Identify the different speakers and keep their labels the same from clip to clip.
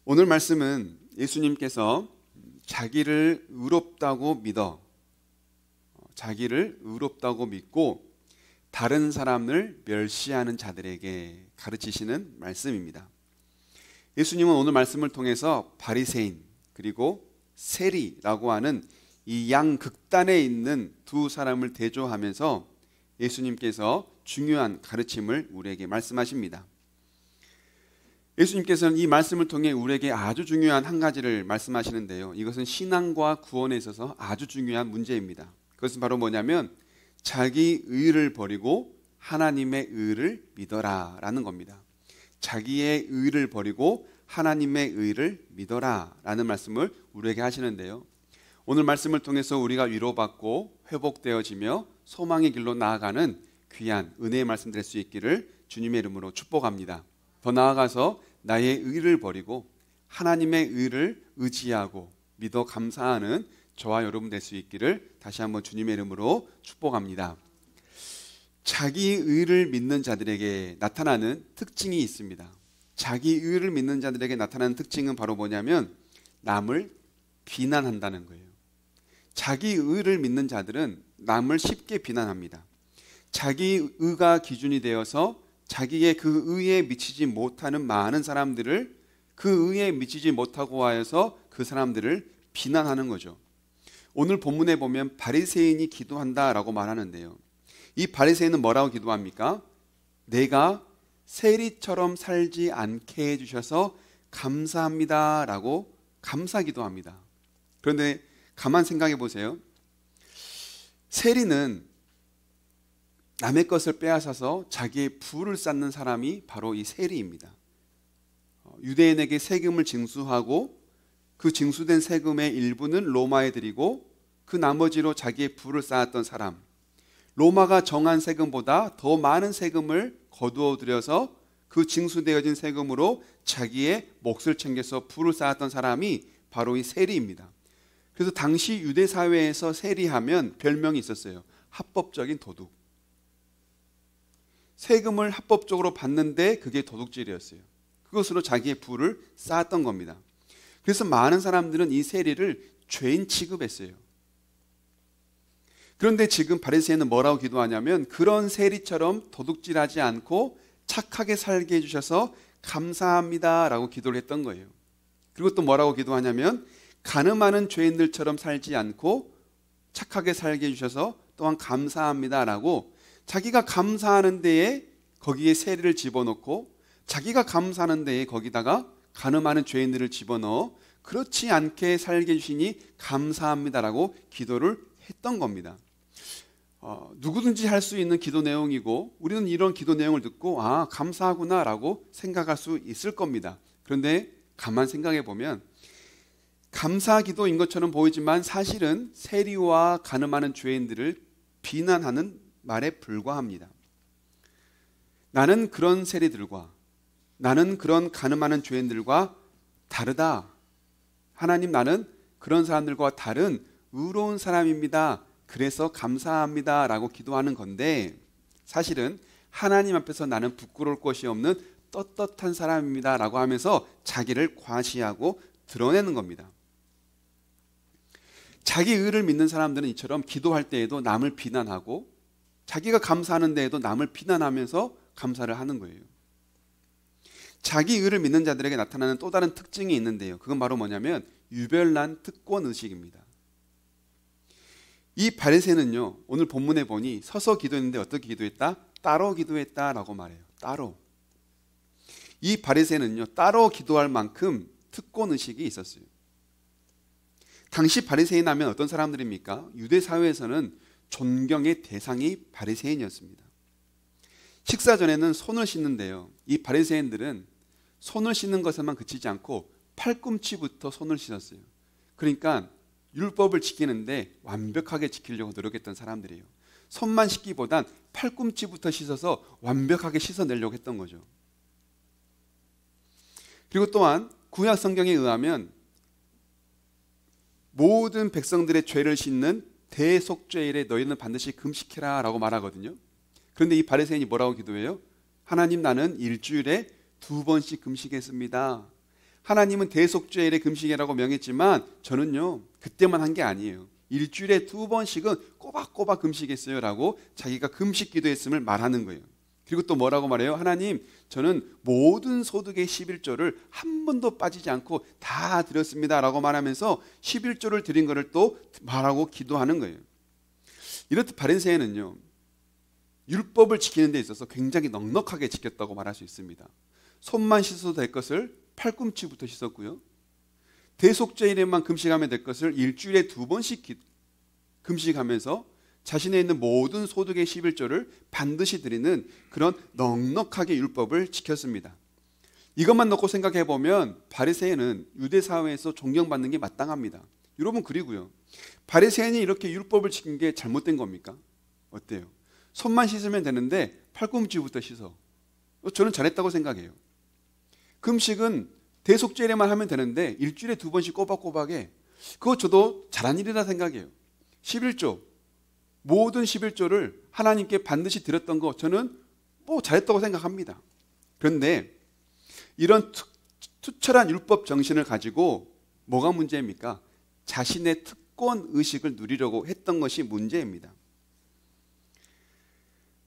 Speaker 1: 오늘 말씀은 예수님께서 자기를 의롭다고 믿고 다른 사람을 멸시하는 자들에게 가르치시는 말씀입니다. 예수님은 오늘 말씀을 통해서 바리새인 그리고 세리라고 하는 이 양극단에 있는 두 사람을 대조하면서 예수님께서 중요한 가르침을 우리에게 말씀하십니다. 예수님께서는 이 말씀을 통해 우리에게 아주 중요한 한 가지를 말씀하시는데요. 이것은 신앙과 구원에 있어서 아주 중요한 문제입니다. 그것은 바로 뭐냐면 자기 의를 버리고 하나님의 의를 믿어라 라는 겁니다. 자기의 의를 버리고 하나님의 의를 믿어라 라는 말씀을 우리에게 하시는데요. 오늘 말씀을 통해서 우리가 위로받고 회복되어지며 소망의 길로 나아가는 귀한 은혜의 말씀 될 수 있기를 주님의 이름으로 축복합니다. 더 나아가서 나의 의를 버리고 하나님의 의를 의지하고 믿어 감사하는 저와 여러분 될 수 있기를 다시 한번 주님의 이름으로 축복합니다. 자기 의를 믿는 자들에게 나타나는 특징이 있습니다. 자기 의를 믿는 자들에게 나타나는 특징은 바로 뭐냐면 남을 비난한다는 거예요. 자기 의를 믿는 자들은 남을 쉽게 비난합니다. 자기 의가 기준이 되어서 자기의 그 의에 미치지 못하는 많은 사람들을 그 의에 미치지 못하고 하여서 그 사람들을 비난하는 거죠. 오늘 본문에 보면 바리새인이 기도한다라고 말하는데요. 이 바리새인은 뭐라고 기도합니까? 내가 세리처럼 살지 않게 해주셔서 감사합니다라고 감사 기도합니다. 그런데 가만 생각해 보세요. 세리는 남의 것을 빼앗아서 자기의 부를 쌓는 사람이 바로 이 세리입니다. 유대인에게 세금을 징수하고 그 징수된 세금의 일부는 로마에 드리고 그 나머지로 자기의 부를 쌓았던 사람, 로마가 정한 세금보다 더 많은 세금을 거두어 들여서 그 징수되어진 세금으로 자기의 몫을 챙겨서 부를 쌓았던 사람이 바로 이 세리입니다. 그래서 당시 유대 사회에서 세리하면 별명이 있었어요. 합법적인 도둑. 세금을 합법적으로 받는데 그게 도둑질이었어요. 그것으로 자기의 부를 쌓았던 겁니다. 그래서 많은 사람들은 이 세리를 죄인 취급했어요. 그런데 지금 바리새인은 뭐라고 기도하냐면 그런 세리처럼 도둑질하지 않고 착하게 살게 해주셔서 감사합니다라고 기도를 했던 거예요. 그리고 또 뭐라고 기도하냐면 간음하는 죄인들처럼 살지 않고 착하게 살게 해주셔서 또한 감사합니다라고 자기가 감사하는 데에 거기에 세리를 집어넣고 자기가 감사하는 데에 거기다가 간음하는 죄인들을 집어넣어 그렇지 않게 살게 해주시니 감사합니다라고 기도를 했던 겁니다. 누구든지 할 수 있는 기도 내용이고 우리는 이런 기도 내용을 듣고 감사하구나라고 생각할 수 있을 겁니다. 그런데 가만 생각해 보면 감사 기도인 것처럼 보이지만 사실은 세리와 간음하는 죄인들을 비난하는 말에 불과합니다. 나는 그런 세리들과 나는 그런 간음하는 죄인들과 다르다. 하나님, 나는 그런 사람들과 다른 의로운 사람입니다. 그래서 감사합니다 라고 기도하는 건데 사실은 하나님 앞에서 나는 부끄러울 것이 없는 떳떳한 사람입니다 라고 하면서 자기를 과시하고 드러내는 겁니다. 자기 의를 믿는 사람들은 이처럼 기도할 때에도 남을 비난하고 자기가 감사하는 데에도 남을 비난하면서 감사를 하는 거예요. 자기 의를 믿는 자들에게 나타나는 또 다른 특징이 있는데요. 그건 바로 뭐냐면 유별난 특권 의식입니다. 이 바리새인은요, 오늘 본문에 보니 서서 기도했는데 어떻게 기도했다? 따로 기도했다라고 말해요. 따로. 이 바리새인은요, 따로 기도할 만큼 특권 의식이 있었어요. 당시 바리새인 하면 어떤 사람들입니까? 유대 사회에서는 존경의 대상이 바리새인이었습니다. 식사 전에는 손을 씻는데요. 이 바리새인들은 손을 씻는 것에만 그치지 않고 팔꿈치부터 손을 씻었어요. 그러니까 율법을 지키는데 완벽하게 지키려고 노력했던 사람들이에요. 손만 씻기보단 팔꿈치부터 씻어서 완벽하게 씻어내려고 했던 거죠. 그리고 또한 구약 성경에 의하면 모든 백성들의 죄를 씻는 대속죄일에 너희는 반드시 금식해라 라고 말하거든요. 그런데 이 바리새인이 뭐라고 기도해요? 하나님, 나는 일주일에 2번씩 금식했습니다. 하나님은 대속죄일에 금식이라고 명했지만 저는요 그때만 한 게 아니에요. 일주일에 2번씩은 꼬박꼬박 금식했어요 라고 자기가 금식 기도했음을 말하는 거예요. 그리고 또 뭐라고 말해요? 하나님, 저는 모든 소득의 11조를 한 번도 빠지지 않고 다 드렸습니다 라고 말하면서 11조를 드린 것을 또 말하고 기도하는 거예요. 이렇듯 바리새인은요 율법을 지키는 데 있어서 굉장히 넉넉하게 지켰다고 말할 수 있습니다. 손만 씻어도 될 것을 팔꿈치부터 씻었고요, 대속죄일에만 금식하면 될 것을 일주일에 2번씩 금식하면서 자신에 있는 모든 소득의 11조를 반드시 드리는 그런 넉넉하게 율법을 지켰습니다. 이것만 놓고 생각해 보면 바리새인은 유대 사회에서 존경받는 게 마땅합니다. 여러분, 그리고요 바리새인이 이렇게 율법을 지킨 게 잘못된 겁니까? 어때요? 손만 씻으면 되는데 팔꿈치부터 씻어. 저는 잘했다고 생각해요. 금식은 대속죄일에만 하면 되는데 일주일에 2번씩 꼬박꼬박에, 그거 저도 잘한 일이라 생각해요. 11조, 모든 11조를 하나님께 반드시 드렸던 거 저는 잘했다고 생각합니다. 그런데 이런 투철한 율법 정신을 가지고 뭐가 문제입니까? 자신의 특권 의식을 누리려고 했던 것이 문제입니다.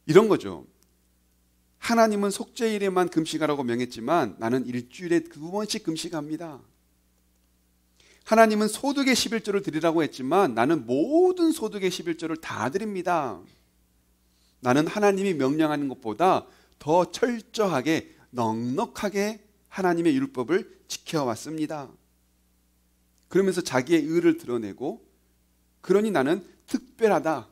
Speaker 1: 이런 거죠. 하나님은 속죄일에만 금식하라고 명했지만 나는 일주일에 2번씩 금식합니다. 하나님은 소득의 11조를 드리라고 했지만 나는 모든 소득의 11조를 다 드립니다. 나는 하나님이 명령하는 것보다 더 철저하게 넉넉하게 하나님의 율법을 지켜왔습니다. 그러면서 자기의 의를 드러내고, 그러니 나는 특별하다,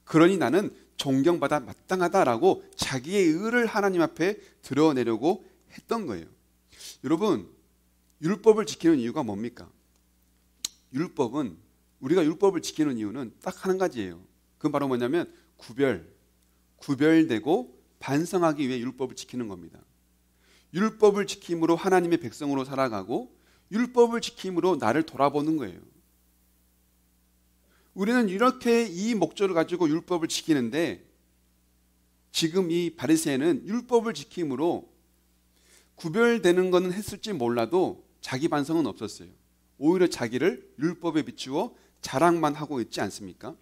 Speaker 1: 그러니 나는 존경받아 마땅하다라고 자기의 의를 하나님 앞에 드러내려고 했던 거예요. 여러분, 율법을 지키는 이유가 뭡니까? 우리가 율법을 지키는 이유는 딱 한 가지예요. 그건 바로 뭐냐면 구별되고 반성하기 위해 율법을 지키는 겁니다. 율법을 지킴으로 하나님의 백성으로 살아가고, 율법을 지킴으로 나를 돌아보는 거예요. 우리는 이렇게 이 목적을 가지고 율법을 지키는데, 지금 이 바리새인은 율법을 지킴으로 구별되는 것은 했을지 몰라도 자기 반성은 없었어요. 오히려 자기를 율법에 비추어 자랑만 하고 있지 않습니까?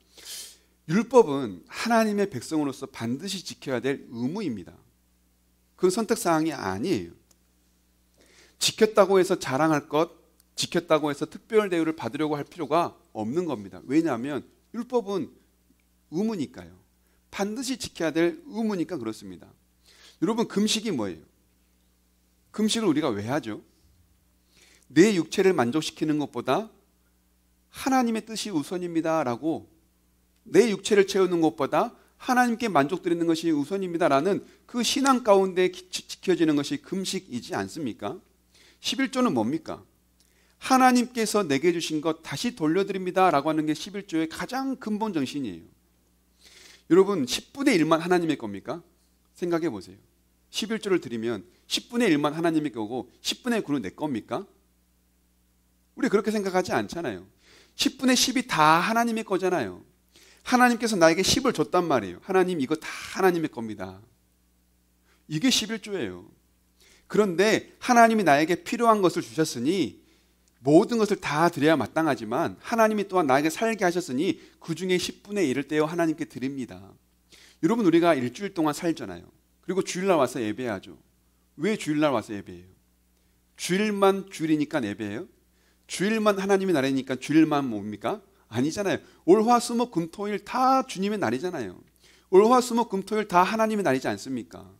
Speaker 1: 율법은 하나님의 백성으로서 반드시 지켜야 될 의무입니다. 그건 선택사항이 아니에요. 지켰다고 해서 자랑할 것, 지켰다고 해서 특별 대우를 받으려고 할 필요가 없는 겁니다. 왜냐하면 율법은 의무니까요. 반드시 지켜야 될 의무니까 그렇습니다. 여러분, 금식이 뭐예요? 금식을 우리가 왜 하죠? 내 육체를 만족시키는 것보다 하나님의 뜻이 우선입니다 라고, 내 육체를 채우는 것보다 하나님께 만족드리는 것이 우선입니다 라는 그 신앙 가운데 지켜지는 것이 금식이지 않습니까? 11조는 뭡니까? 하나님께서 내게 주신 것 다시 돌려드립니다 라고 하는 게 11조의 가장 근본 정신이에요. 여러분, 10분의 1만 하나님의 겁니까? 생각해 보세요. 11조를 드리면 10분의 1만 하나님의 거고 10분의 9는 내 겁니까? 우리 그렇게 생각하지 않잖아요. 10분의 10이 다 하나님의 거잖아요. 하나님께서 나에게 10을 줬단 말이에요. 하나님, 이거 다 하나님의 겁니다. 이게 11조예요. 그런데 하나님이 나에게 필요한 것을 주셨으니 모든 것을 다 드려야 마땅하지만, 하나님이 또한 나에게 살게 하셨으니 그 중에 10분의 1을 떼어 하나님께 드립니다. 여러분, 우리가 일주일 동안 살잖아요. 그리고 주일날 와서 예배하죠. 왜 주일날 와서 예배해요? 주일만 주일이니까 예배해요? 주일만 하나님의 날이니까 주일만 뭡니까? 아니잖아요. 월, 화, 수, 목, 금, 토일 다 주님의 날이잖아요. 월, 화, 수, 목, 금, 토일 다 하나님의 날이지 않습니까?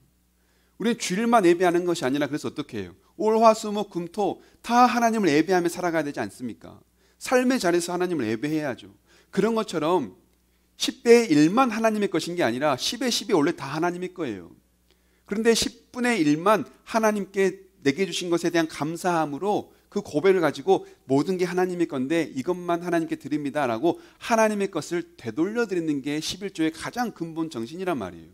Speaker 1: 우리는 주일만 예배하는 것이 아니라, 그래서 어떻게 해요? 월, 화, 수, 목, 금, 토 다 하나님을 예배하며 살아가야 되지 않습니까? 삶의 자리에서 하나님을 예배해야죠. 그런 것처럼 10분의 1만 하나님의 것인 게 아니라 10의 10이 원래 다 하나님의 거예요. 그런데 10분의 1만 하나님께 내게 주신 것에 대한 감사함으로 그 고백을 가지고 모든 게 하나님의 건데 이것만 하나님께 드립니다 라고 하나님의 것을 되돌려 드리는 게 11조의 가장 근본 정신이란 말이에요.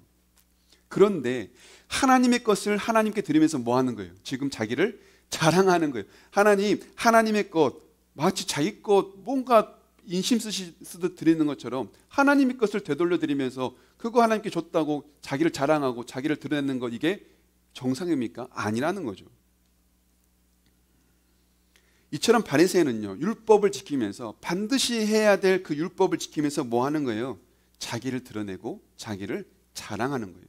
Speaker 1: 그런데 하나님의 것을 하나님께 드리면서 뭐 하는 거예요? 지금 자기를 자랑하는 거예요. 하나님의 것, 마치 자기 것 뭔가 인심 쓰듯 드리는 것처럼 하나님의 것을 되돌려 드리면서 그거 하나님께 줬다고 자기를 자랑하고 자기를 드러내는 것, 이게 정상입니까? 아니라는 거죠. 이처럼 바리새인은요, 율법을 지키면서 반드시 해야 될 그 율법을 지키면서 뭐 하는 거예요? 자기를 드러내고 자기를 자랑하는 거예요.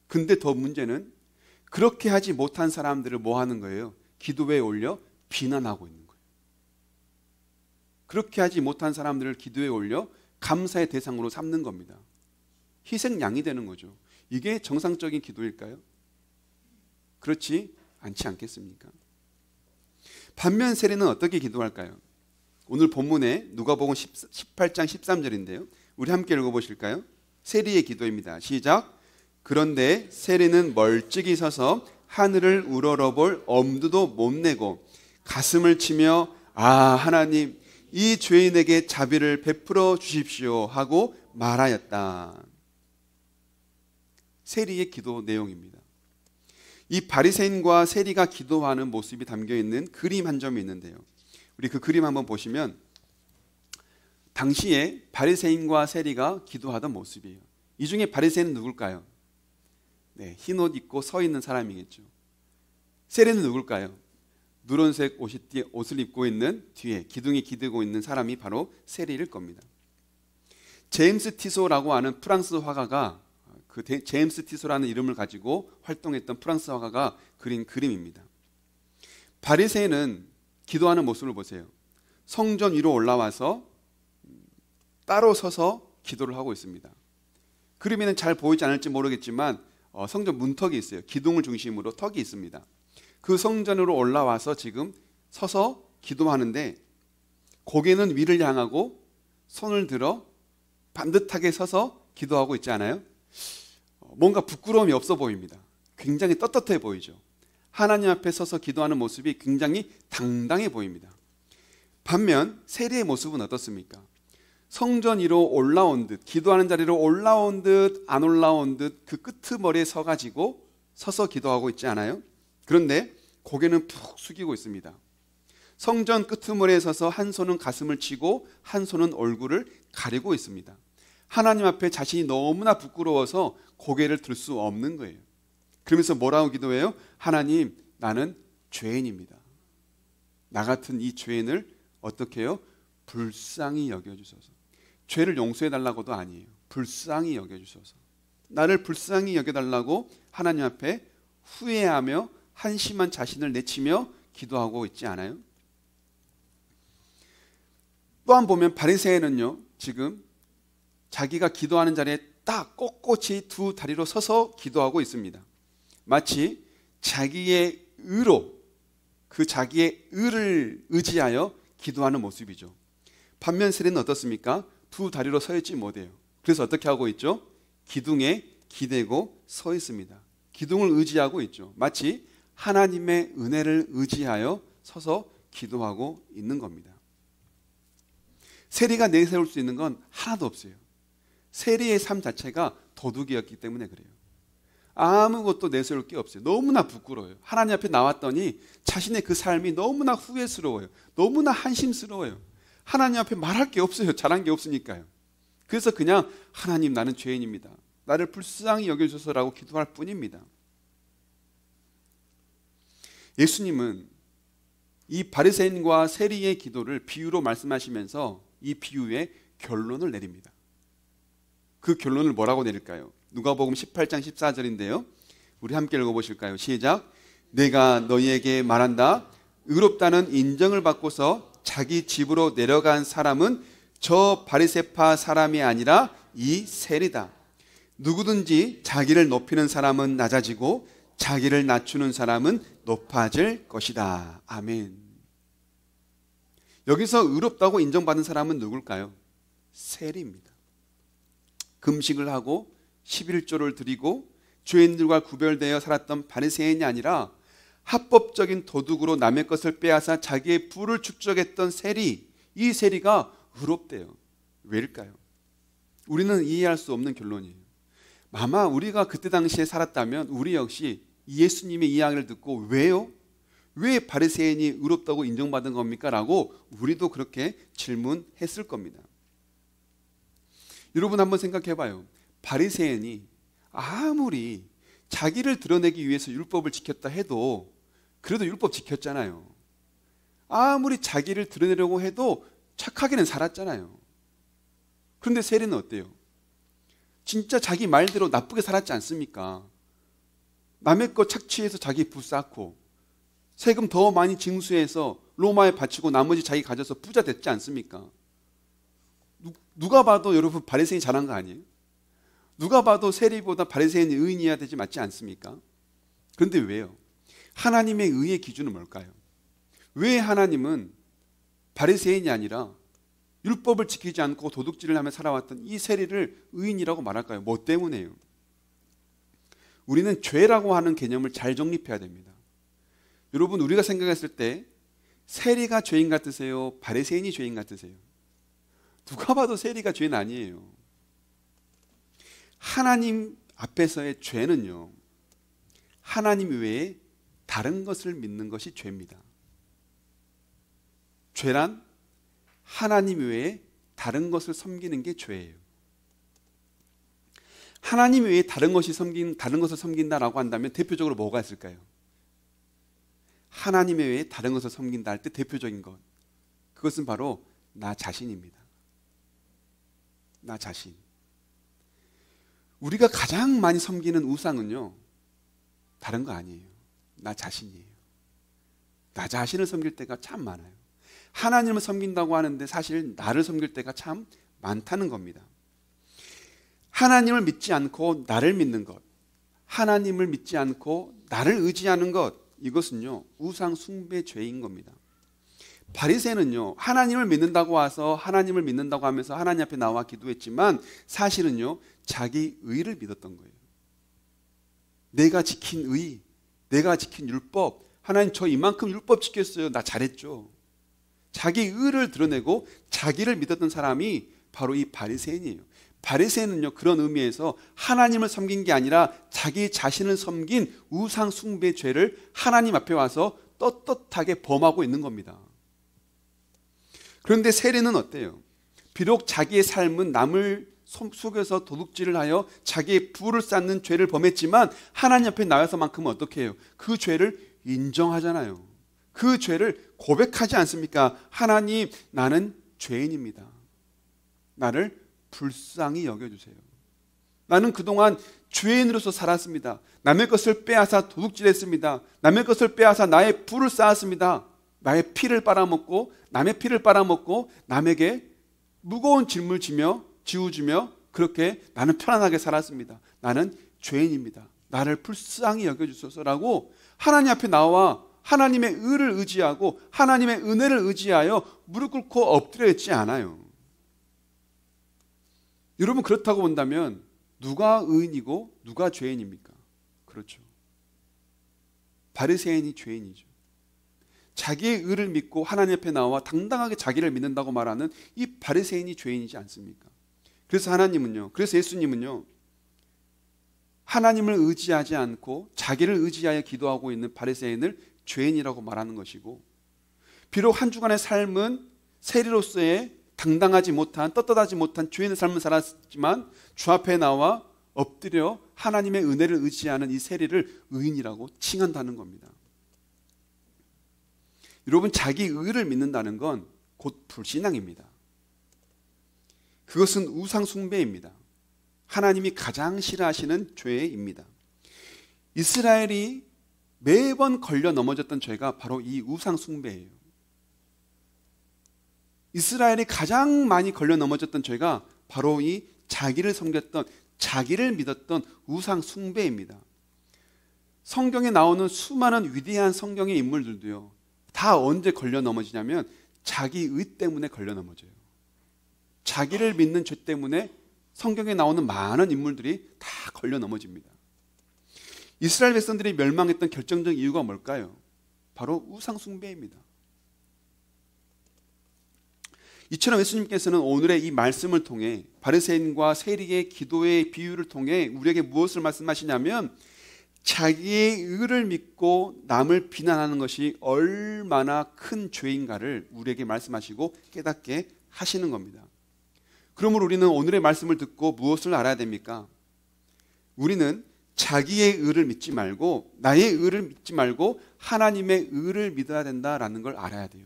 Speaker 1: 근데 더 문제는 그렇게 하지 못한 사람들을 뭐 하는 거예요? 기도회에 올려 비난하고 있는 거예요. 그렇게 하지 못한 사람들을 기도회에 올려 감사의 대상으로 삼는 겁니다. 희생양이 되는 거죠. 이게 정상적인 기도일까요? 그렇지 않지 않겠습니까? 반면 세리는 어떻게 기도할까요? 오늘 본문에 누가복음 18장 13절인데요. 우리 함께 읽어보실까요? 세리의 기도입니다. 시작. 그런데 세리는 멀찍이 서서 하늘을 우러러볼 엄두도 못 내고 가슴을 치며 아 하나님 이 죄인에게 자비를 베풀어 주십시오 하고 말하였다. 세리의 기도 내용입니다. 이 바리새인과 세리가 기도하는 모습이 담겨있는 그림 한 점이 있는데요. 우리 그 그림 한번 보시면 당시에 바리새인과 세리가 기도하던 모습이에요. 이 중에 바리새인은 누굴까요? 네, 흰 옷 입고 서 있는 사람이겠죠. 세리는 누굴까요? 누런색 옷을 입고 있는 뒤에 기둥이 기대고 있는 사람이 바로 세리일 겁니다. 제임스 티소라고 하는 프랑스 화가가 그 제임스 티소라는 이름을 가지고 활동했던 프랑스 화가가 그린 그림입니다. 바리새인은 기도하는 모습을 보세요. 성전 위로 올라와서 따로 서서 기도를 하고 있습니다. 그림에는 잘 보이지 않을지 모르겠지만 성전 문턱이 있어요. 기둥을 중심으로 턱이 있습니다. 그 성전으로 올라와서 지금 서서 기도하는데 고개는 위를 향하고 손을 들어 반듯하게 서서 기도하고 있지 않아요? 뭔가 부끄러움이 없어 보입니다. 굉장히 떳떳해 보이죠. 하나님 앞에 서서 기도하는 모습이 굉장히 당당해 보입니다. 반면 세리의 모습은 어떻습니까? 성전 위로 올라온 듯, 기도하는 자리로 올라온 듯 안 올라온 듯 그 끄트머리에 서가지고 서서 기도하고 있지 않아요? 그런데 고개는 푹 숙이고 있습니다. 성전 끄트머리에 서서 한 손은 가슴을 치고 한 손은 얼굴을 가리고 있습니다. 하나님 앞에 자신이 너무나 부끄러워서 고개를 들 수 없는 거예요. 그러면서 뭐라고 기도해요? 하나님, 나는 죄인입니다. 나 같은 이 죄인을 어떻게 해요? 불쌍히 여겨주소서. 죄를 용서해달라고도 아니에요. 불쌍히 여겨주소서. 나를 불쌍히 여겨달라고 하나님 앞에 후회하며 한심한 자신을 내치며 기도하고 있지 않아요? 또한 보면 바리새인은요, 지금 자기가 기도하는 자리에 딱 꼿꼿이 두 다리로 서서 기도하고 있습니다. 마치 자기의 의로, 그 자기의 의를 의지하여 기도하는 모습이죠. 반면 세리는 어떻습니까? 두 다리로 서 있지 못해요. 그래서 어떻게 하고 있죠? 기둥에 기대고 서 있습니다. 기둥을 의지하고 있죠. 마치 하나님의 은혜를 의지하여 서서 기도하고 있는 겁니다. 세리가 내세울 수 있는 건 하나도 없어요. 세리의 삶 자체가 도둑이었기 때문에 그래요. 아무것도 내세울 게 없어요. 너무나 부끄러워요. 하나님 앞에 나왔더니 자신의 그 삶이 너무나 후회스러워요. 너무나 한심스러워요. 하나님 앞에 말할 게 없어요. 잘한 게 없으니까요. 그래서 그냥 하나님 나는 죄인입니다. 나를 불쌍히 여겨주소서라고 기도할 뿐입니다. 예수님은 이 바리새인과 세리의 기도를 비유로 말씀하시면서 이 비유의 결론을 내립니다. 그 결론을 뭐라고 내릴까요? 누가복음 18장 14절인데요. 우리 함께 읽어보실까요? 시작. 내가 너희에게 말한다. 의롭다는 인정을 받고서 자기 집으로 내려간 사람은 저 바리새파 사람이 아니라 이 세리다. 누구든지 자기를 높이는 사람은 낮아지고 자기를 낮추는 사람은 높아질 것이다. 아멘. 여기서 의롭다고 인정받은 사람은 누굴까요? 세리입니다. 금식을 하고 11조를 드리고 죄인들과 구별되어 살았던 바리새인이 아니라 합법적인 도둑으로 남의 것을 빼앗아 자기의 부를 축적했던 세리, 이 세리가 의롭대요. 왜일까요? 우리는 이해할 수 없는 결론이에요. 아마 우리가 그때 당시에 살았다면 우리 역시 예수님의 이야기를 듣고 왜요? 왜 바리새인이 의롭다고 인정받은 겁니까? 라고 우리도 그렇게 질문했을 겁니다. 여러분 한번 생각해 봐요. 바리새인이 아무리 자기를 드러내기 위해서 율법을 지켰다 해도 그래도 율법 지켰잖아요. 아무리 자기를 드러내려고 해도 착하게는 살았잖아요. 그런데 세리는 어때요? 진짜 자기 말대로 나쁘게 살았지 않습니까? 남의 것 착취해서 자기 부쌓고 세금 더 많이 징수해서 로마에 바치고 나머지 자기 가져서 부자 됐지 않습니까? 누가 봐도 여러분 바리새인이 잘한 거 아니에요? 누가 봐도 세리보다 바리새인이 의인이어야 되지 맞지 않습니까? 그런데 왜요? 하나님의 의의 기준은 뭘까요? 왜 하나님은 바리새인이 아니라 율법을 지키지 않고 도둑질을 하며 살아왔던 이 세리를 의인이라고 말할까요? 뭐 때문에요? 우리는 죄라고 하는 개념을 잘 정립해야 됩니다. 여러분, 우리가 생각했을 때 세리가 죄인 같으세요? 바리새인이 죄인 같으세요? 누가 봐도 세리가 죄인 아니에요. 하나님 앞에서의 죄는요, 하나님 외에 다른 것을 믿는 것이 죄입니다. 죄란 하나님 외에 다른 것을 섬기는 게 죄예요. 하나님 외에 다른 것을 섬긴다라고 한다면 대표적으로 뭐가 있을까요? 하나님 외에 다른 것을 섬긴다 할 때 대표적인 것, 그것은 바로 나 자신입니다. 나 자신. 우리가 가장 많이 섬기는 우상은요, 다른 거 아니에요. 나 자신이에요. 나 자신을 섬길 때가 참 많아요. 하나님을 섬긴다고 하는데 사실 나를 섬길 때가 참 많다는 겁니다. 하나님을 믿지 않고 나를 믿는 것, 하나님을 믿지 않고 나를 의지하는 것, 이것은요 우상 숭배 죄인 겁니다. 바리새인은요 하나님을 믿는다고 와서 하나님을 믿는다고 하면서 하나님 앞에 나와 기도했지만 사실은요 자기 의를 믿었던 거예요. 내가 지킨 의, 내가 지킨 율법, 하나님 저 이만큼 율법 지켰어요, 나 잘했죠. 자기 의를 드러내고 자기를 믿었던 사람이 바로 이 바리새인이에요. 바리새인은요 그런 의미에서 하나님을 섬긴 게 아니라 자기 자신을 섬긴 우상 숭배 죄를 하나님 앞에 와서 떳떳하게 범하고 있는 겁니다. 그런데 세리는 어때요? 비록 자기의 삶은 남을 속여서 도둑질을 하여 자기의 부를 쌓는 죄를 범했지만 하나님 앞에 나와서만큼은 어떻게 해요? 그 죄를 인정하잖아요. 그 죄를 고백하지 않습니까? 하나님, 나는 죄인입니다. 나를 불쌍히 여겨주세요. 나는 그동안 죄인으로서 살았습니다. 남의 것을 빼앗아 도둑질했습니다. 남의 것을 빼앗아 나의 부를 쌓았습니다. 나의 피를 빨아먹고 남의 피를 빨아먹고 남에게 무거운 짐을 지우주며 그렇게 나는 편안하게 살았습니다. 나는 죄인입니다. 나를 불쌍히 여겨주소서라고 하나님 앞에 나와 하나님의 의를 의지하고 하나님의 은혜를 의지하여 무릎 꿇고 엎드려 있지 않아요. 여러분, 그렇다고 본다면 누가 의인이고 누가 죄인입니까? 그렇죠. 바리새인이 죄인이죠. 자기의 의를 믿고 하나님 앞에 나와 당당하게 자기를 믿는다고 말하는 이 바리새인이 죄인이지 않습니까? 그래서 예수님은요 하나님을 의지하지 않고 자기를 의지하여 기도하고 있는 바리새인을 죄인이라고 말하는 것이고, 비록 한 주간의 삶은 세리로서의 당당하지 못한, 떳떳하지 못한 죄인의 삶을 살았지만 주 앞에 나와 엎드려 하나님의 은혜를 의지하는 이 세리를 의인이라고 칭한다는 겁니다. 여러분, 자기 의를 믿는다는 건 곧 불신앙입니다. 그것은 우상 숭배입니다. 하나님이 가장 싫어하시는 죄입니다. 이스라엘이 매번 걸려 넘어졌던 죄가 바로 이 우상 숭배예요. 이스라엘이 가장 많이 걸려 넘어졌던 죄가 바로 이 자기를 섬겼던, 자기를 믿었던 우상 숭배입니다. 성경에 나오는 수많은 위대한 성경의 인물들도요 다 언제 걸려 넘어지냐면 자기 의 때문에 걸려 넘어져요. 자기를 믿는 죄 때문에 성경에 나오는 많은 인물들이 다 걸려 넘어집니다. 이스라엘 백성들이 멸망했던 결정적 이유가 뭘까요? 바로 우상 숭배입니다. 이처럼 예수님께서는 오늘의 이 말씀을 통해 바리새인과 세리의 기도의 비유를 통해 우리에게 무엇을 말씀하시냐면 자기의 의를 믿고 남을 비난하는 것이 얼마나 큰 죄인가를 우리에게 말씀하시고 깨닫게 하시는 겁니다. 그러므로 우리는 오늘의 말씀을 듣고 무엇을 알아야 됩니까? 우리는 자기의 의를 믿지 말고 나의 의를 믿지 말고 하나님의 의를 믿어야 된다라는 걸 알아야 돼요.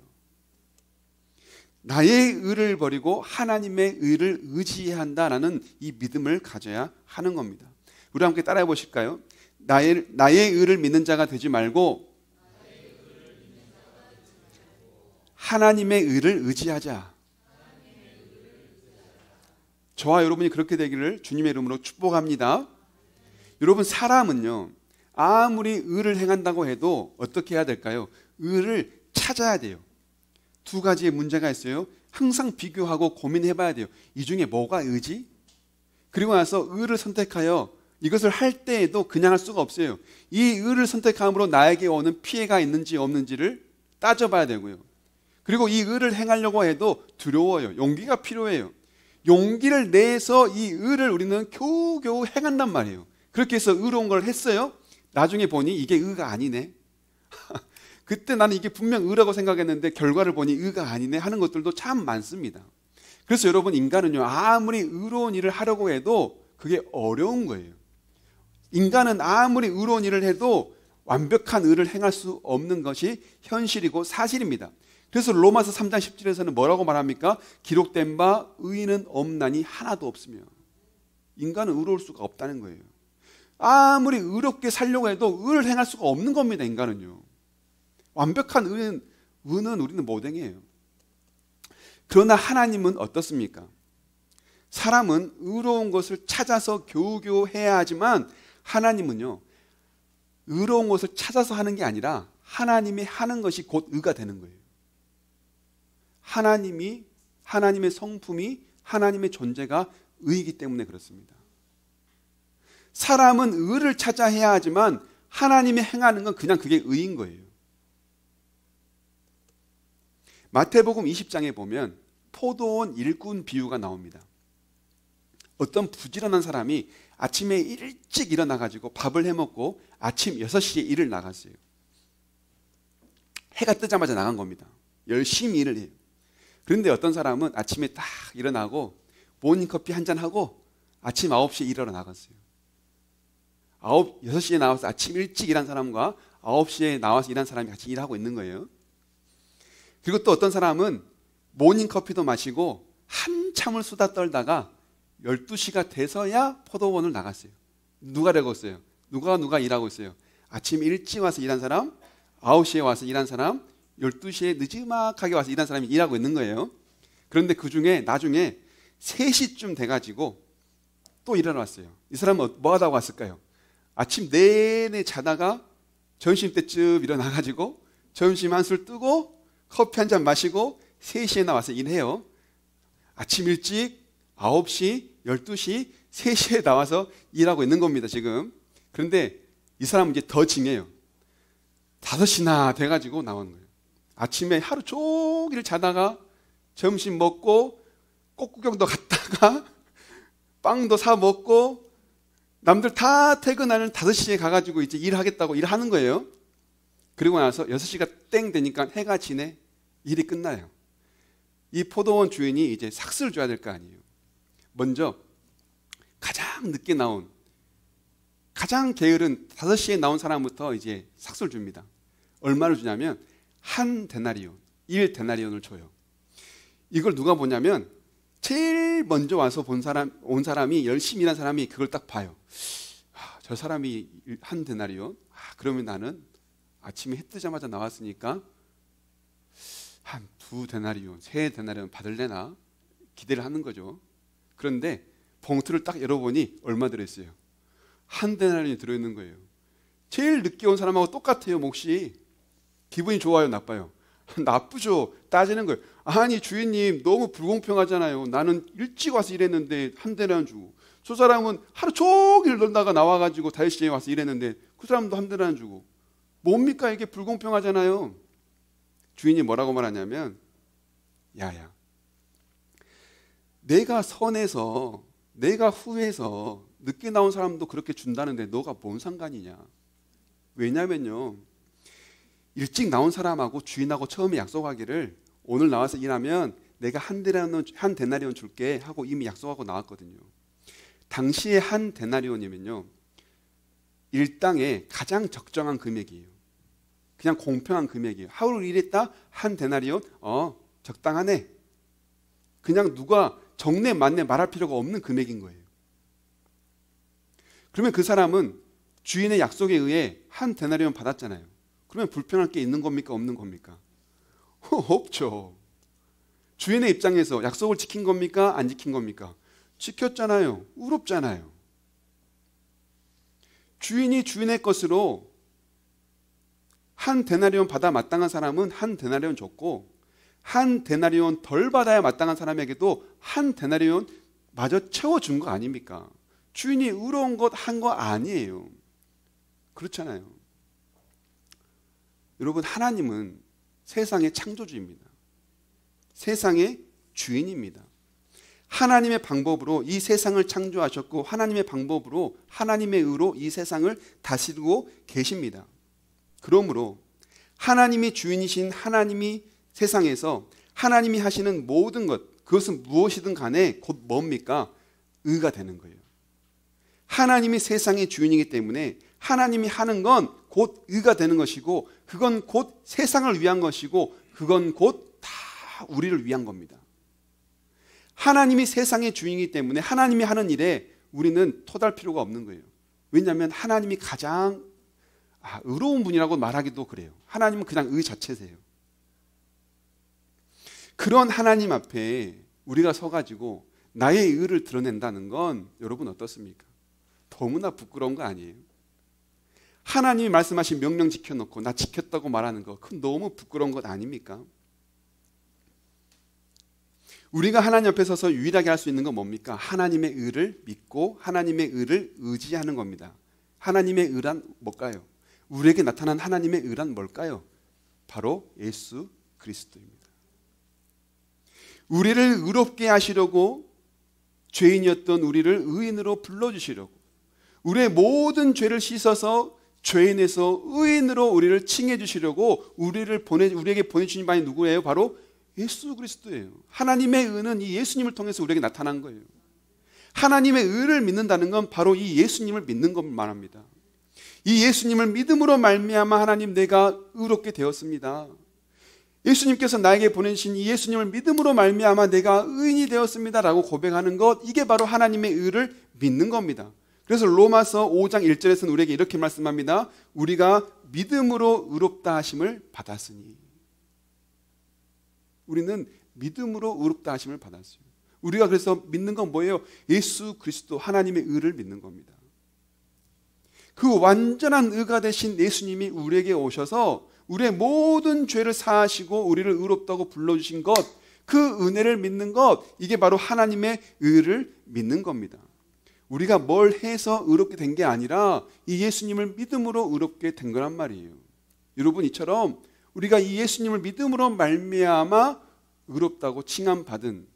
Speaker 1: 나의 의를 버리고 하나님의 의를 의지해야 한다라는 이 믿음을 가져야 하는 겁니다. 우리 함께 따라해 보실까요? 나의 의를 믿는 자가 되지 말고 하나님의 의를 의지하자. 저와 여러분이 그렇게 되기를 주님의 이름으로 축복합니다. 여러분, 사람은요, 아무리 의를 행한다고 해도 어떻게 해야 될까요? 의를 찾아야 돼요. 두 가지의 문제가 있어요. 항상 비교하고 고민해 봐야 돼요. 이 중에 뭐가 의지? 그리고 나서 의를 선택하여 이것을 할 때에도 그냥 할 수가 없어요. 이 의를 선택함으로 나에게 오는 피해가 있는지 없는지를 따져봐야 되고요. 그리고 이 의를 행하려고 해도 두려워요. 용기가 필요해요. 용기를 내서 이 의를 우리는 겨우겨우 행한단 말이에요. 그렇게 해서 의로운 걸 했어요. 나중에 보니 이게 의가 아니네. 그때 나는 이게 분명 의라고 생각했는데 결과를 보니 의가 아니네 하는 것들도 참 많습니다. 그래서 여러분, 인간은요, 아무리 의로운 일을 하려고 해도 그게 어려운 거예요. 인간은 아무리 의로운 일을 해도 완벽한 의를 행할 수 없는 것이 현실이고 사실입니다. 그래서 로마서 3장 10절에서는 뭐라고 말합니까? 기록된 바 의인은 없나니 하나도 없으며. 인간은 의로울 수가 없다는 거예요. 아무리 의롭게 살려고 해도 의를 행할 수가 없는 겁니다. 인간은요. 완벽한 의는 우리는 못 행해요. 그러나 하나님은 어떻습니까? 사람은 의로운 것을 찾아서 겨우겨우 해야 하지만 하나님은요, 의로운 것을 찾아서 하는 게 아니라 하나님이 하는 것이 곧 의가 되는 거예요. 하나님의 성품이, 하나님의 존재가 의이기 때문에 그렇습니다. 사람은 의를 찾아 해야 하지만 하나님이 행하는 건 그냥 그게 의인 거예요. 마태복음 20장에 보면 포도원 일꾼 비유가 나옵니다. 어떤 부지런한 사람이 아침에 일찍 일어나가지고 밥을 해먹고 아침 6시에 일을 나갔어요. 해가 뜨자마자 나간 겁니다. 열심히 일을 해요. 그런데 어떤 사람은 아침에 딱 일어나고 모닝커피 한잔하고 아침 9시에 일하러 나갔어요. 6시에 나와서 아침 일찍 일한 사람과 9시에 나와서 일한 사람이 같이 일하고 있는 거예요. 그리고 또 어떤 사람은 모닝커피도 마시고 한참을 수다 떨다가 12시가 돼서야 포도원을 나갔어요. 누가 일하고 있어요? 누가 일하고 있어요? 아침 일찍 와서 일한 사람, 9시에 와서 일한 사람, 12시에 늦지막하게 와서 일한 사람이 일하고 있는 거예요. 그런데 그 중에 나중에 3시쯤 돼가지고 또 일하러 왔어요. 이 사람은 뭐 하다가 왔을까요? 아침 내내 자다가 점심때쯤 일어나가지고 점심 한술 뜨고 커피 한잔 마시고 3시에 나와서 일해요. 아침 일찍 9시, 12시, 3시에 나와서 일하고 있는 겁니다, 지금. 그런데 이 사람은 이제 더 징해요. 5시나 돼가지고 나오는 거예요. 아침에 하루 종일 자다가 점심 먹고 꽃구경도 갔다가 빵도 사 먹고 남들 다 퇴근하는 5시에 가가지고 이제 일하겠다고 일하는 거예요. 그리고 나서 6시가 땡 되니까 해가 지네. 일이 끝나요. 이 포도원 주인이 이제 삭스를 줘야 될 거 아니에요. 먼저 가장 늦게 나온, 가장 게으른 5시에 나온 사람부터 이제 삭스를 줍니다. 얼마를 주냐면 1데나리온, 1데나리온을 줘요. 이걸 누가 보냐면 제일 먼저 와서 온 사람이, 열심히 일한 사람이 그걸 딱 봐요. 저 사람이 1데나리온? 그러면 나는 아침에 해 뜨자마자 나왔으니까 한 2데나리온, 3데나리온 받을래나 기대를 하는 거죠. 그런데 봉투를 딱 열어보니 얼마 들어있어요? 1데나리온이 들어있는 거예요. 제일 늦게 온 사람하고 똑같아요, 몫이. 기분이 좋아요, 나빠요? 나쁘죠. 따지는 거예요. 아니 주인님, 너무 불공평하잖아요. 나는 일찍 와서 일했는데 1데나리온 주고, 저 사람은 하루 종일 놀다가 나와가지고 5시에 와서 일했는데 그 사람도 1데나리온 주고, 뭡니까? 이게 불공평하잖아요. 주인이 뭐라고 말하냐면, 야야, 내가 선해서, 내가 후해서 늦게 나온 사람도 그렇게 준다는데 너가 뭔 상관이냐. 왜냐면요, 일찍 나온 사람하고 주인하고 처음에 약속하기를 오늘 나와서 일하면 내가 1데나리온 줄게 하고 이미 약속하고 나왔거든요. 당시에 1데나리온이면요, 일당의 가장 적정한 금액이에요. 그냥 공평한 금액이에요. 하루 일했다 1데나리온, 적당하네. 그냥 누가 정내 만내 말할 필요가 없는 금액인 거예요. 그러면 그 사람은 주인의 약속에 의해 한 데나리온 받았잖아요. 그러면 불평할 게 있는 겁니까? 없는 겁니까? 없죠. 주인의 입장에서 약속을 지킨 겁니까? 안 지킨 겁니까? 지켰잖아요. 의롭잖아요. 주인이 주인의 것으로 한 데나리온 받아 마땅한 사람은 한 데나리온 줬고, 한 데나리온 덜 받아야 마땅한 사람에게도 한 데나리온 마저 채워준 거 아닙니까? 주인이 의로운 것 한 거 아니에요. 그렇잖아요. 여러분, 하나님은 세상의 창조주입니다. 세상의 주인입니다. 하나님의 방법으로 이 세상을 창조하셨고, 하나님의 방법으로 하나님의 의로 이 세상을 다스리고 계십니다. 그러므로 하나님이 주인이신 하나님이 세상에서 하나님이 하시는 모든 것, 그것은 무엇이든 간에 곧 뭡니까? 의가 되는 거예요. 하나님이 세상의 주인이기 때문에 하나님이 하는 건 곧 의가 되는 것이고, 그건 곧 세상을 위한 것이고, 그건 곧 다 우리를 위한 겁니다. 하나님이 세상의 주인이기 때문에 하나님이 하는 일에 우리는 토달 필요가 없는 거예요. 왜냐하면 하나님이 가장 의로운 분이라고 말하기도 그래요. 하나님은 그냥 의 자체세요. 그런 하나님 앞에 우리가 서가지고 나의 의를 드러낸다는 건 여러분 어떻습니까? 너무나 부끄러운 거 아니에요? 하나님이 말씀하신 명령 지켜놓고 나 지켰다고 말하는 거, 그건 너무 부끄러운 것 아닙니까? 우리가 하나님 앞에 서서 유일하게 할 수 있는 건 뭡니까? 하나님의 의를 믿고 하나님의 의를 의지하는 겁니다. 하나님의 의란 뭘까요? 우리에게 나타난 하나님의 의란 뭘까요? 바로 예수 그리스도입니다. 우리를 의롭게 하시려고 죄인이었던 우리를 의인으로 불러주시려고, 우리의 모든 죄를 씻어서 죄인에서 의인으로 우리를 칭해 주시려고 우리에게 보내주신 바이 누구예요? 바로 예수 그리스도예요. 하나님의 의는 이 예수님을 통해서 우리에게 나타난 거예요. 하나님의 의를 믿는다는 건 바로 이 예수님을 믿는 것을 말합니다. 이 예수님을 믿음으로 말미암아 하나님 내가 의롭게 되었습니다. 예수님께서 나에게 보내신 이 예수님을 믿음으로 말미암아 내가 의인이 되었습니다라고 고백하는 것, 이게 바로 하나님의 의를 믿는 겁니다. 그래서 로마서 5장 1절에서는 우리에게 이렇게 말씀합니다. 우리가 믿음으로 의롭다 하심을 받았으니. 우리는 믿음으로 의롭다 하심을 받았어요. 우리가 그래서 믿는 건 뭐예요? 예수 그리스도 하나님의 의를 믿는 겁니다. 그 완전한 의가 되신 예수님이 우리에게 오셔서 우리의 모든 죄를 사하시고 우리를 의롭다고 불러주신 것, 그 은혜를 믿는 것, 이게 바로 하나님의 의를 믿는 겁니다. 우리가 뭘 해서 의롭게 된 게 아니라 이 예수님을 믿음으로 의롭게 된 거란 말이에요. 여러분, 이처럼 우리가 이 예수님을 믿음으로 말미암아 의롭다고 칭함받은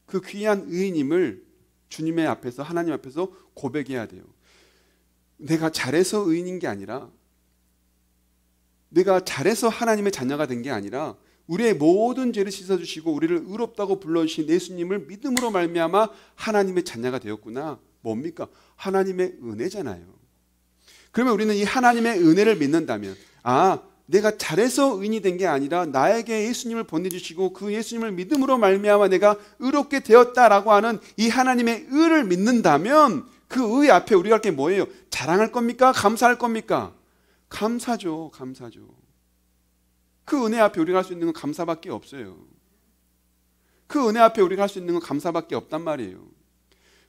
Speaker 1: 그 귀한 의인임을 주님의 앞에서, 하나님 앞에서 고백해야 돼요. 내가 잘해서 의인인 게 아니라, 내가 잘해서 하나님의 자녀가 된 게 아니라, 우리의 모든 죄를 씻어주시고 우리를 의롭다고 불러주신 예수님을 믿음으로 말미암아 하나님의 자녀가 되었구나. 뭡니까? 하나님의 은혜잖아요. 그러면 우리는 이 하나님의 은혜를 믿는다면, 내가 잘해서 의인이 된 게 아니라 나에게 예수님을 보내주시고 그 예수님을 믿음으로 말미암아 내가 의롭게 되었다라고 하는 이 하나님의 의를 믿는다면, 그 의 앞에 우리가 할 게 뭐예요? 자랑할 겁니까? 감사할 겁니까? 감사죠. 감사죠. 그 은혜 앞에 우리가 할 수 있는 건 감사밖에 없어요. 그 은혜 앞에 우리가 할 수 있는 건 감사밖에 없단 말이에요.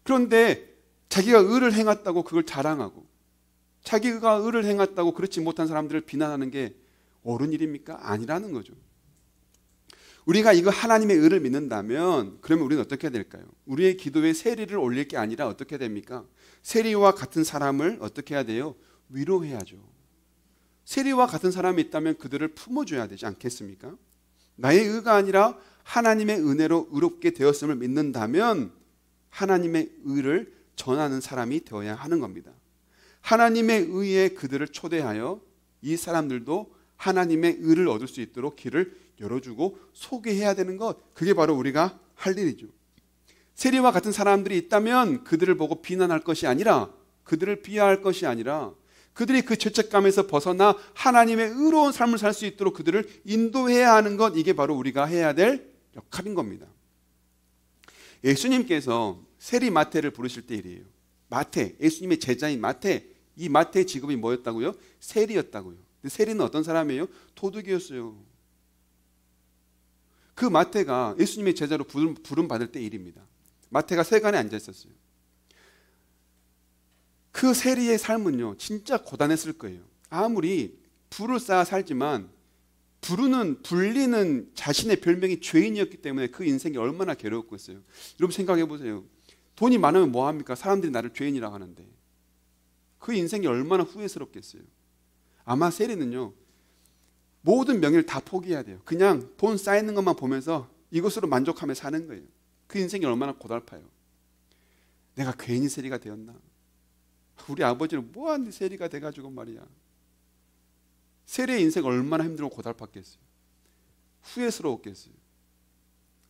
Speaker 1: 그런데 자기가 의를 행했다고 그걸 자랑하고, 자기가 의를 행했다고 그렇지 못한 사람들을 비난하는 게 옳은 일입니까? 아니라는 거죠. 우리가 이거 하나님의 의를 믿는다면 그러면 우리는 어떻게 해야 될까요? 우리의 기도에 세리를 올릴 게 아니라 어떻게 됩니까? 세리와 같은 사람을 어떻게 해야 돼요? 위로해야죠. 세리와 같은 사람이 있다면 그들을 품어줘야 되지 않겠습니까? 나의 의가 아니라 하나님의 은혜로 의롭게 되었음을 믿는다면 하나님의 의를 전하는 사람이 되어야 하는 겁니다. 하나님의 의에 그들을 초대하여 이 사람들도 하나님의 의를 얻을 수 있도록 길을 열어주고 소개해야 되는 것, 그게 바로 우리가 할 일이죠. 세리와 같은 사람들이 있다면 그들을 보고 비난할 것이 아니라, 그들을 비하할 것이 아니라, 그들이 그 죄책감에서 벗어나 하나님의 의로운 삶을 살 수 있도록 그들을 인도해야 하는 것, 이게 바로 우리가 해야 될 역할인 겁니다. 예수님께서 세리 마태를 부르실 때 일이에요. 마태, 예수님의 제자인 마태, 이 마태의 직업이 뭐였다고요? 세리였다고요. 근데 세리는 어떤 사람이에요? 도둑이었어요. 그 마태가 예수님의 제자로 부름 받을 때 일입니다. 마태가 세간에 앉아 있었어요. 그 세리의 삶은요, 진짜 고단했을 거예요. 아무리 부를 쌓아 살지만 불리는 자신의 별명이 죄인이었기 때문에 그 인생이 얼마나 괴로웠겠어요. 여러분 생각해 보세요. 돈이 많으면 뭐합니까? 사람들이 나를 죄인이라고 하는데 그 인생이 얼마나 후회스럽겠어요. 아마 세리는요, 모든 명예를 다 포기해야 돼요. 그냥 돈 쌓이는 것만 보면서 이것으로 만족하며 사는 거예요. 그 인생이 얼마나 고달파요. 내가 괜히 세리가 되었나? 우리 아버지는 뭐하니 세리가 돼가지고 말이야. 세리의 인생 얼마나 힘들고 고달팠겠어요. 후회스러웠겠어요.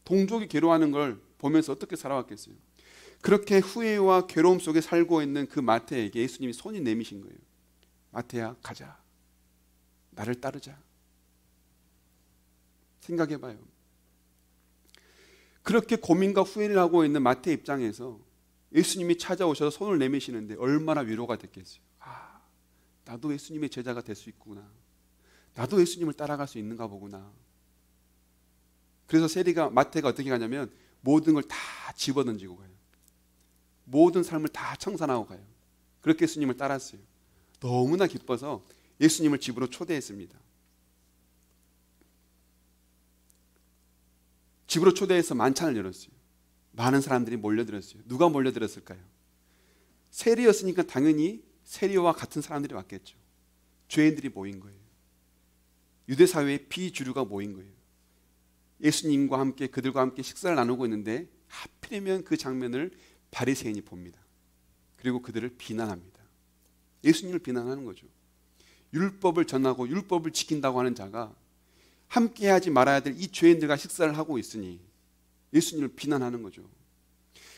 Speaker 1: 동족이 괴로워하는 걸 보면서 어떻게 살아왔겠어요. 그렇게 후회와 괴로움 속에 살고 있는 그 마태에게 예수님이 손이 내미신 거예요. 마태야, 가자. 나를 따르자. 생각해봐요. 그렇게 고민과 후회를 하고 있는 마태 입장에서 예수님이 찾아오셔서 손을 내미시는데 얼마나 위로가 됐겠어요. 아, 나도 예수님의 제자가 될 수 있구나. 나도 예수님을 따라갈 수 있는가 보구나. 그래서 마태가 어떻게 가냐면 모든 걸 다 집어던지고 가요. 모든 삶을 다 청산하고 가요. 그렇게 예수님을 따랐어요. 너무나 기뻐서 예수님을 집으로 초대했습니다. 집으로 초대해서 만찬을 열었어요. 많은 사람들이 몰려들었어요. 누가 몰려들었을까요? 세리였으니까 당연히 세리와 같은 사람들이 왔겠죠. 죄인들이 모인 거예요. 유대 사회의 비주류가 모인 거예요. 예수님과 함께 그들과 함께 식사를 나누고 있는데 하필이면 그 장면을 바리새인이 봅니다. 그리고 그들을 비난합니다. 예수님을 비난하는 거죠. 율법을 전하고 율법을 지킨다고 하는 자가 함께하지 말아야 될 이 죄인들과 식사를 하고 있으니 예수님을 비난하는 거죠.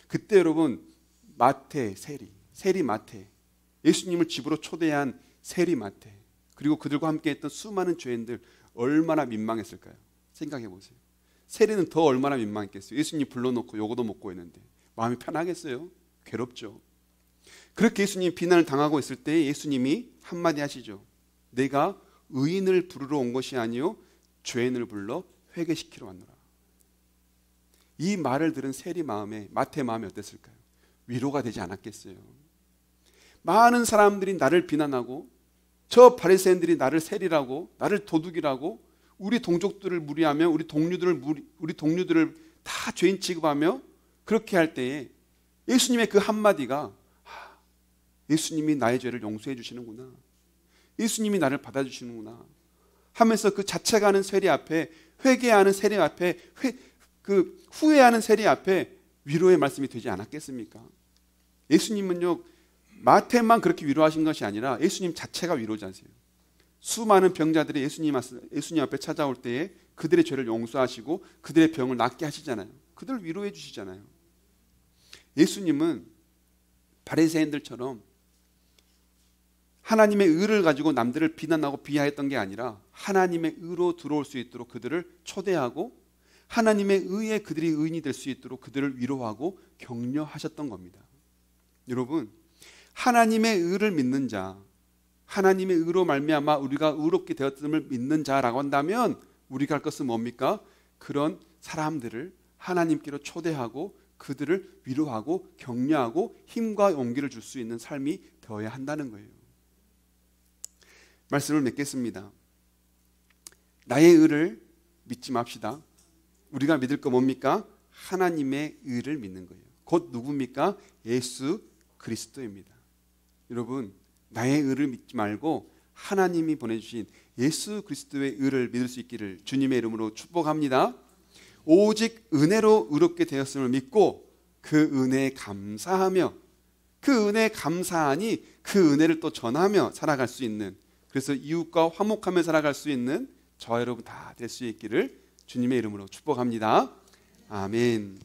Speaker 1: 그때 여러분 마태, 세리 마태, 예수님을 집으로 초대한 세리 마태, 그리고 그들과 함께했던 수많은 죄인들 얼마나 민망했을까요? 생각해 보세요. 세리는 더 얼마나 민망했겠어요. 예수님 불러놓고 요거도 먹고 있는데 마음이 편하겠어요? 괴롭죠. 그렇게 예수님이 비난을 당하고 있을 때 예수님이 한마디 하시죠. 내가 의인을 부르러 온 것이 아니요 죄인을 불러 회개시키러 왔노라. 이 말을 들은 세리 마음에, 마태 마음이 어땠을까요? 위로가 되지 않았겠어요. 많은 사람들이 나를 비난하고 저 바리새인들이 나를 세리라고, 나를 도둑이라고, 우리 동족들을 무리하며 우리 동료들을 다 죄인 취급하며 그렇게 할 때에 예수님의 그 한마디가 예수님이 나의 죄를 용서해 주시는구나, 예수님이 나를 받아주시는구나 하면서 그 자책하는 세리 앞에, 회개하는 세리 앞에, 그 후회하는 세리 앞에 위로의 말씀이 되지 않았겠습니까? 예수님은요, 마태만 그렇게 위로하신 것이 아니라 예수님 자체가 위로자세요. 수많은 병자들이 예수님 앞에 찾아올 때에 그들의 죄를 용서하시고 그들의 병을 낫게 하시잖아요. 그들을 위로해 주시잖아요. 예수님은 바리새인들처럼 하나님의 의를 가지고 남들을 비난하고 비하했던 게 아니라 하나님의 의로 들어올 수 있도록 그들을 초대하고 하나님의 의에 그들이 의인이 될 수 있도록 그들을 위로하고 격려하셨던 겁니다. 여러분, 하나님의 의를 믿는 자, 하나님의 의로 말미암아 우리가 의롭게 되었음을 믿는 자라고 한다면 우리가 할 것은 뭡니까? 그런 사람들을 하나님께로 초대하고 그들을 위로하고 격려하고 힘과 용기를 줄 수 있는 삶이 되어야 한다는 거예요. 말씀을 맺겠습니다. 나의 의를 믿지 맙시다. 우리가 믿을 거 뭡니까? 하나님의 의를 믿는 거예요. 곧 누굽니까? 예수 그리스도입니다. 여러분, 나의 의를 믿지 말고 하나님이 보내주신 예수 그리스도의 의를 믿을 수 있기를 주님의 이름으로 축복합니다. 오직 은혜로 의롭게 되었음을 믿고 그 은혜에 감사하며 그 은혜에 감사하니 그 은혜를 또 전하며 살아갈 수 있는, 그래서 이웃과 화목하며 살아갈 수 있는 저와 여러분 다 될 수 있기를 주님의 이름으로 축복합니다. 아멘.